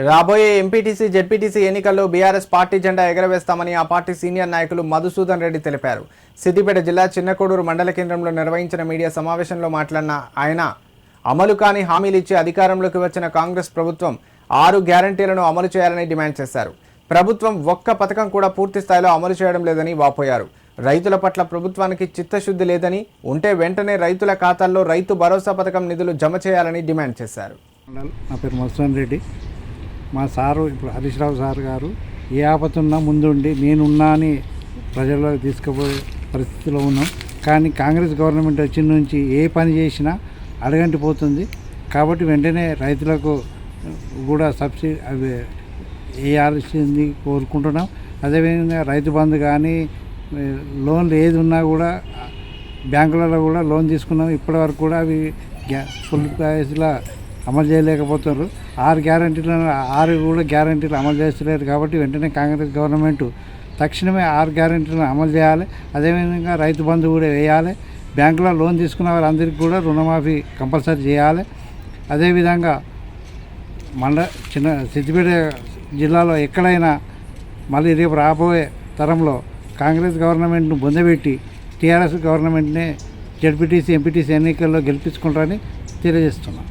రాబోయే MPTC ZPTC ఎన్నికల్లో BRS party జెండా ఎగరవేస్తామని ఆ పార్టీ సీనియర్ నాయకులు మధుసూదన్ రెడ్డి తెలిపారు. సిద్దిపేట జిల్లా చిన్నకోడూరు మండల కేంద్రంలో నిర్వహించిన మీడియా సమావేశంలో మాట్లాడిన ఆయన అమలు కాని హామీలు ఇచ్చి అధికారంలోకి వచ్చిన కాంగ్రెస్ ప్రభుత్వం 6 గ్యారంటీలను అమలు చేయాలని డిమాండ్ చేశారు. ప్రభుత్వం ఒక్క పథకం కూడా పూర్తి స్థాయిలో అమలు చేయడం లేదని వాపోయారు. రైతుల పట్ల ప్రభుత్వానికి చిత్తశుద్ధి లేదని, ఉంటే వెంటనే రైతుల ఖాతాల్లో రైతు భరోసా పథకం నిధులు జమ చేయాలని డిమాండ్ చేశారు. నా పేరు మధుసూదన్ రెడ్డి. మా సారు ఇప్పుడు హరీష్ రావు సార్ గారు ఏ ఆపతున్నా ముందుండి నేనున్నా అని ప్రజల్లోకి తీసుకుపోయే పరిస్థితిలో ఉన్నాం. కానీ కాంగ్రెస్ గవర్నమెంట్ వచ్చిన నుంచి ఏ పని చేసినా అడగంటి పోతుంది. కాబట్టి వెంటనే రైతులకు కూడా సబ్సిడీ అవి వేయాల్సింది కోరుకుంటున్నాం. అదేవిధంగా రైతు బంధు కానీ లోన్లు ఏది ఉన్నా కూడా బ్యాంకులలో కూడా లోన్ తీసుకున్నాం. ఇప్పటివరకు కూడా అవి ఫుల్ ప్రైస్లో అమలు చేయలేకపోతున్నారు. 6 గ్యారంటీలను 6 కూడా గ్యారంటీలు అమలు చేస్తలేరు. కాబట్టి వెంటనే కాంగ్రెస్ గవర్నమెంట్ తక్షణమే 6 గ్యారంటీలను అమలు చేయాలి. అదేవిధంగా రైతు బంధు కూడా వేయాలి. బ్యాంకులో లోన్ తీసుకున్న వారందరికీ కూడా రుణమాఫీ కంపల్సరీ చేయాలి. అదేవిధంగా సిద్దిపేట జిల్లాలో ఎక్కడైనా మళ్ళీ రేపు రాబోయే తరంలో కాంగ్రెస్ గవర్నమెంట్ను బొందబెట్టి టీఆర్ఎస్ గవర్నమెంట్నే జెడ్పీటీసీ ఎంపీటీసీ ఎన్నికల్లో గెలిపించుకుంటారని తెలియజేస్తున్నాం.